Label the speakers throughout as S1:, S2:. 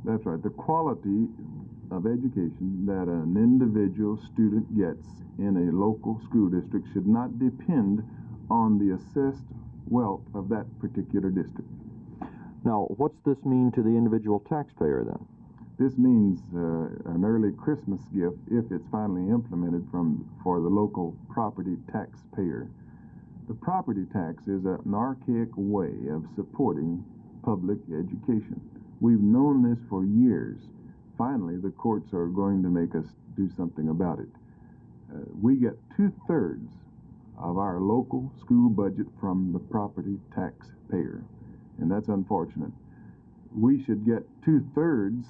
S1: That's right. The quality of education that an individual student gets in a local school district should not depend on the assessed wealth of that particular district.
S2: Now, what's this mean to the individual taxpayer then?
S1: This means an early Christmas gift if it's finally implemented for the local property taxpayer. The property tax is an archaic way of supporting public education. We've known this for years. Finally, the courts are going to make us do something about it. We get 2/3 of our local school budget from the property taxpayer, and that's unfortunate. We should get 2/3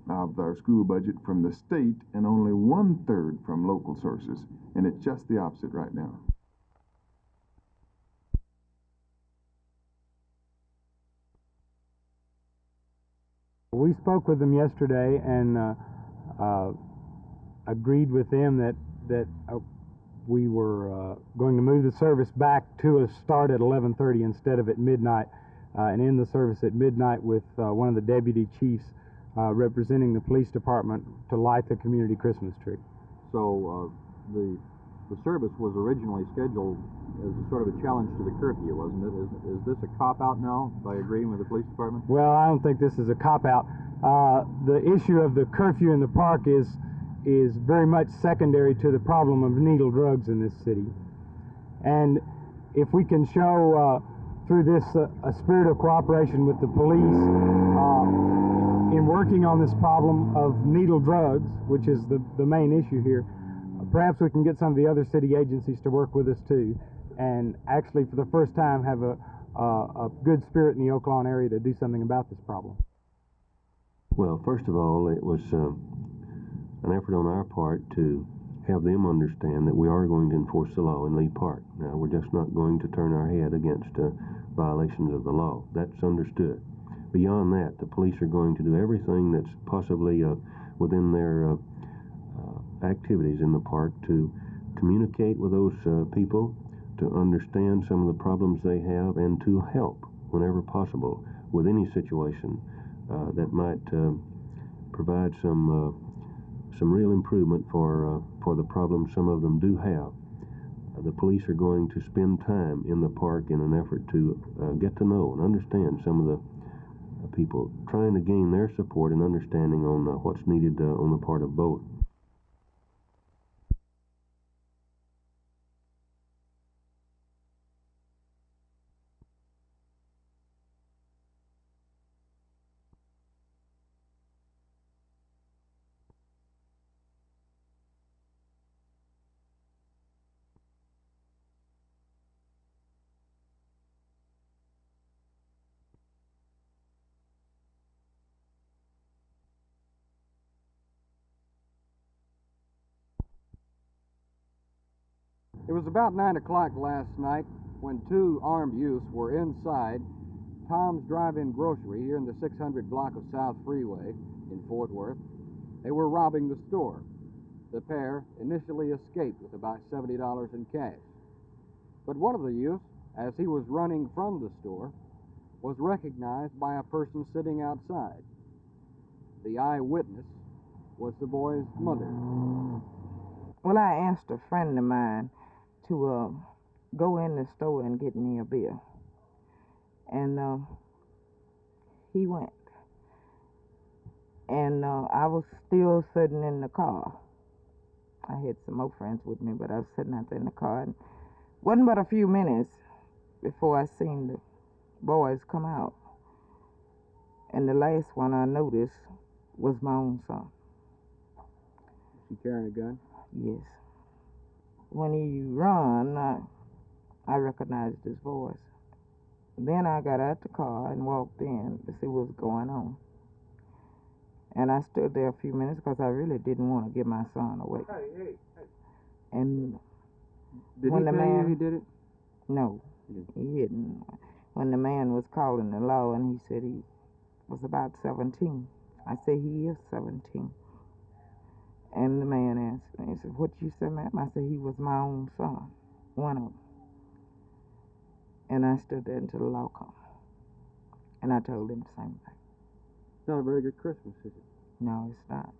S1: of our school budget from the state and only 1/3 from local sources, and it's just the opposite right now.
S3: We spoke with them yesterday and agreed with them that we were going to move the service back to a start at 11:30 instead of at midnight, and end the service at midnight with one of the deputy chiefs representing the police department to light the community Christmas tree.
S2: So the service was originally scheduled as a sort of a challenge to the curfew, wasn't it? Is this a cop-out now by agreeing with the police department?
S3: Well, I don't think this is a cop-out. The issue of the curfew in the park is very much secondary to the problem of needle drugs in this city. And if we can show through this a spirit of cooperation with the police in working on this problem of needle drugs, which is the main issue here, perhaps we can get some of the other city agencies to work with us too, and actually for the first time have a good spirit in the Oak Lawn area to do something about this problem.
S4: Well, first of all, it was an effort on our part to have them understand that we are going to enforce the law in Lee Park. Now, we're just not going to turn our head against violations of the law. That's understood. Beyond that, the police are going to do everything that's possibly within their activities in the park to communicate with those people, to understand some of the problems they have, and to help whenever possible with any situation that might provide some real improvement for the problems some of them do have. The police are going to spend time in the park in an effort to get to know and understand some of the people, trying to gain their support and understanding on what's needed on the part of both.
S5: It was about 9 o'clock last night when two armed youths were inside Tom's Drive-In Grocery here in the 600 block of South Freeway in Fort Worth. They were robbing the store. The pair initially escaped with about $70 in cash. But one of the youths, as he was running from the store, was recognized by a person sitting outside. The eyewitness was the boy's mother.
S6: Well, I asked a friend of mine to go in the store and get me a beer. And he went. And I was still sitting in the car. I had some more friends with me, but I was sitting out there in the car. And wasn't but a few minutes before I seen the boys come out. And the last one I noticed was my own son.
S5: Was he carrying a gun?
S6: Yes. When he run, I recognized his voice. Then I got out the car and walked in to see what was going on. And I stood there a few minutes because I really didn't want to give my son away.
S5: Hey.
S6: And
S5: Did
S6: when
S5: he
S6: the
S5: tell
S6: man,
S5: you he did it?
S6: No, he didn't. When the man was calling the law and he said he was about 17, I said he is 17. And the man asked me, he said, "What you say, ma'am?" I said, "He was my own son, one of them." And I stood there until the law come. And I told him the same thing.
S5: Not a very good Christmas, is it?
S6: No, it's not.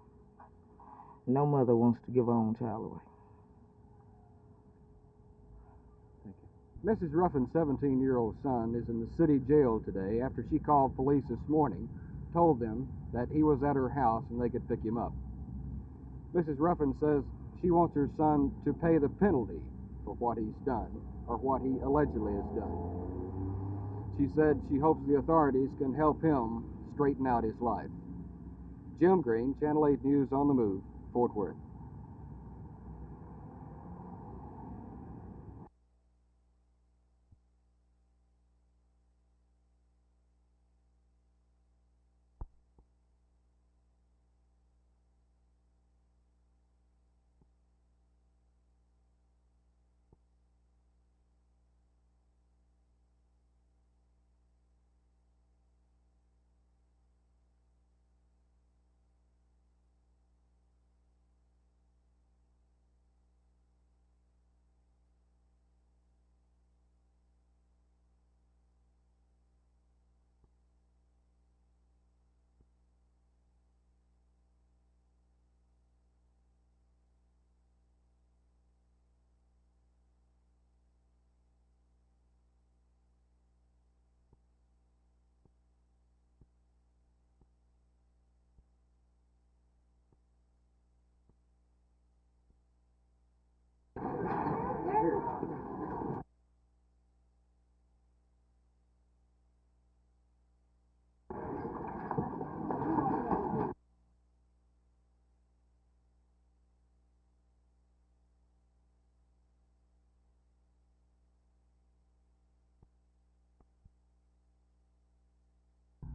S6: No mother wants to give her own child away.
S5: Mrs. Ruffin's 17-year-old son is in the city jail today after she called police this morning, told them that he was at her house and they could pick him up. Mrs. Ruffin says she wants her son to pay the penalty for what he's done, or what he allegedly has done. She said she hopes the authorities can help him straighten out his life. Jim Green, Channel 8 News on the Move, Fort Worth.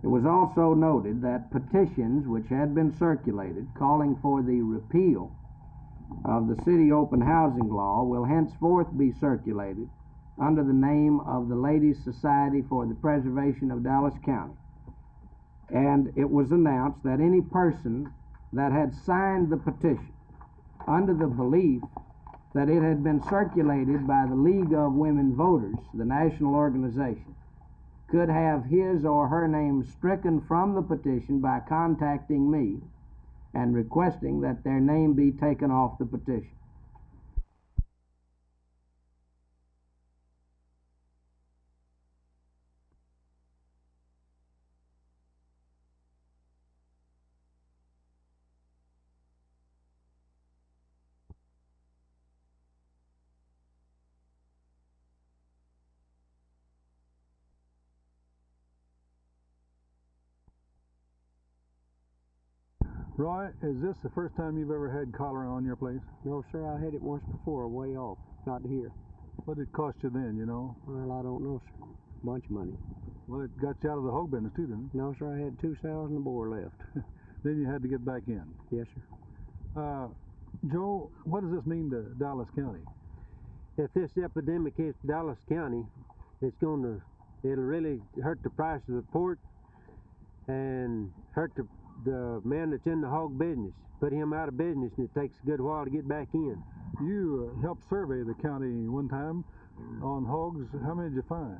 S7: It was also noted that petitions which had been circulated calling for the repeal of the city open housing law will henceforth be circulated under the name of the Ladies Society for the Preservation of Dallas County. And it was announced that any person that had signed the petition under the belief that it had been circulated by the League of Women Voters, the national organization, could have his or her name stricken from the petition by contacting me and requesting that their name be taken off the petition.
S8: Roy, is this the first time you've ever had cholera on your place?
S9: No, sir, I had it once before, way off, not here.
S8: What did it cost you then, you know?
S9: Well, I don't know, sir. Bunch of money.
S8: Well, it got you out of the hog business too, didn't it?
S9: No, sir, I had 2 sows and a boar left.
S8: Then you had to get back in.
S9: Yes, sir.
S8: Joe, what does this mean to Dallas County?
S10: If this epidemic hits Dallas County, it'll really hurt the price of the pork and hurt the man that's in the hog business, put him out of business, and it takes a good while to get back in.
S8: You helped survey the county one time on hogs. How many did you find?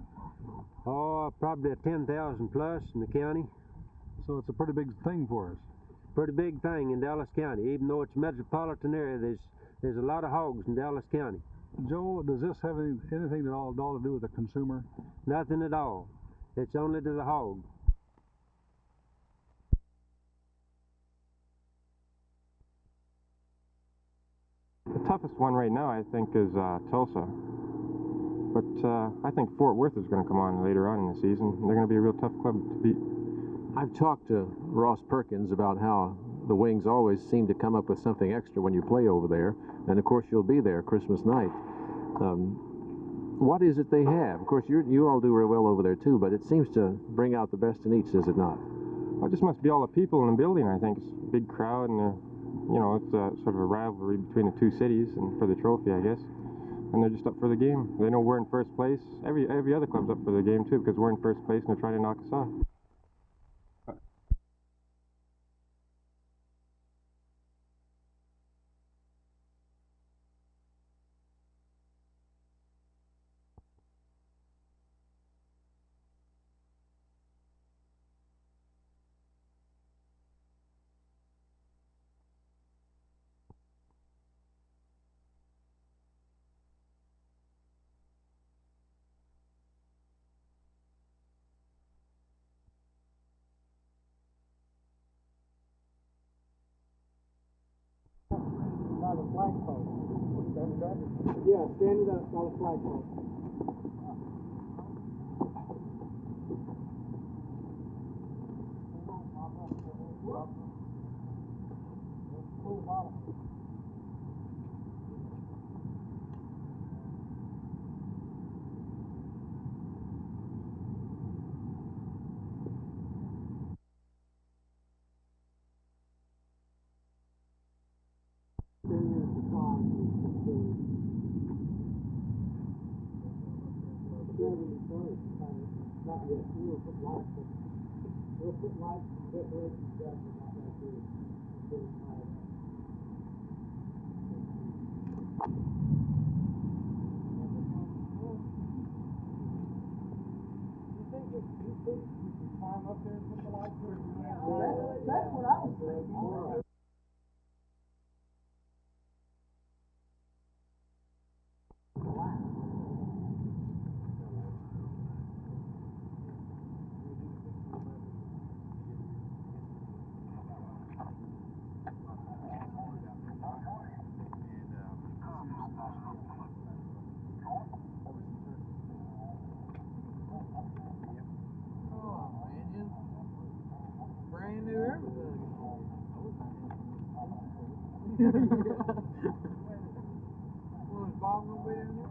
S10: Oh, probably 10,000 plus in the county.
S8: So it's a pretty big thing for us.
S10: Pretty big thing in Dallas County. Even though it's a metropolitan area, there's a lot of hogs in Dallas County.
S8: Joe, does this have anything at all to do with the consumer?
S10: Nothing at all. It's only to the hog.
S11: The toughest one right now, I think, is Tulsa. But I think Fort Worth is going to come on later on in the season. They're going to be a real tough club to beat.
S12: I've talked to Ross Perkins about how the Wings always seem to come up with something extra when you play over there. And, of course, you'll be there Christmas night. What is it they have? Of course, you all do very well over there, too, but it seems to bring out the best in each, does it not?
S11: Well, it just must be all the people in the building, I think. It's a big crowd, and you know, it's sort of a rivalry between the two cities and for the trophy, I guess. And they're just up for the game. They know we're in first place. Every other club's up for the game, too, because we're in first place and they're trying to knock us off.
S3: by the flagpole. Yeah, standing up by the flagpole. Not yet. We'll put lights and decorations back there. You think you can climb up there and put the lights where you
S6: That's what I was thinking.
S5: Brand new everything. Well, is Bob gonna be in there?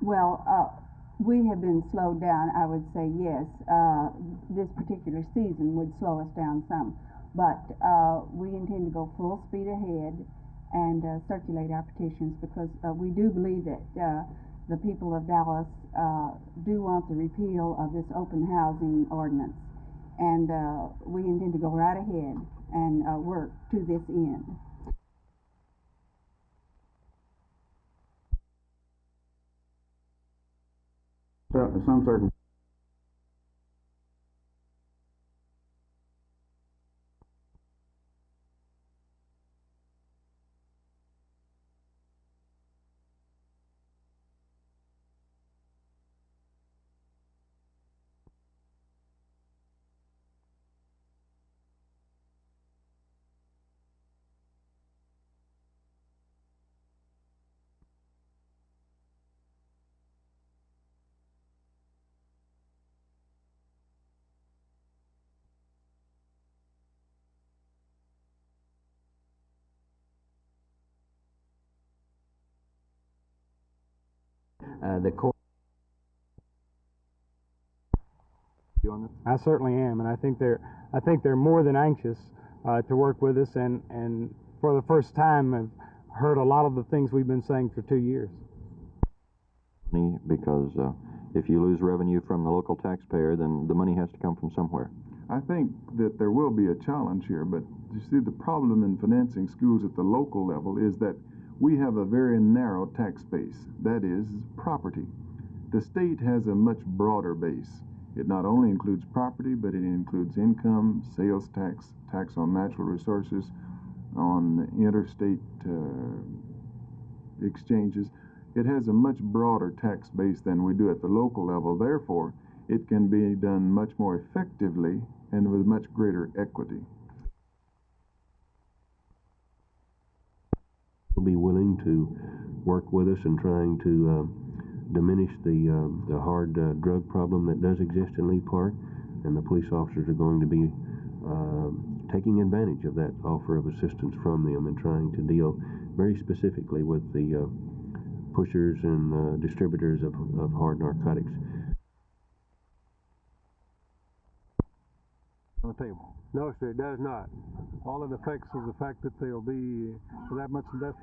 S13: Well, we have been slowed down, I would say yes. This particular season would slow us down some, but we intend to go full speed ahead and circulate our petitions because we do believe that the people of Dallas do want the repeal of this open housing ordinance, and we intend to go right ahead and work to this end.
S1: Some circumstances.
S2: The court.
S3: I certainly am, and I think they're more than anxious to work with us, and for the first time have heard a lot of the things we've been saying for 2 years.
S2: Because if you lose revenue from the local taxpayer, then the money has to come from somewhere.
S1: I think that there will be a challenge here, but you see, the problem in financing schools at the local level is that we have a very narrow tax base, that is, property. The state has a much broader base. It not only includes property, but it includes income, sales tax, tax on natural resources, on interstate exchanges. It has a much broader tax base than we do at the local level. Therefore, it can be done much more effectively and with much greater equity.
S4: We'll be willing to work with us in trying to diminish the hard drug problem that does exist in Lee Park. and the police officers are going to be taking advantage of that offer of assistance from them and trying to deal very specifically with the pushers and distributors of hard narcotics.
S8: On the table.
S10: No, sir, it does not.
S8: All it affects is the fact that there'll be that much less.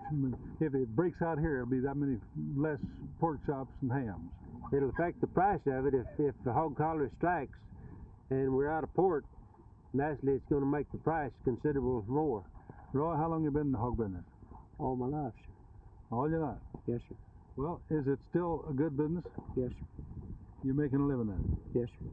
S8: If it breaks out here, it'll be that many less pork chops and hams.
S10: It'll affect the price of it if the hog collar strikes and we're out of pork. Naturally, it's going to make the price considerable more.
S8: Roy, how long you been in the hog business?
S9: All my life, sir.
S8: All your life?
S9: Yes, sir.
S8: Well, is it still a good business?
S9: Yes, sir.
S8: You're making a living at it?
S9: Yes, sir.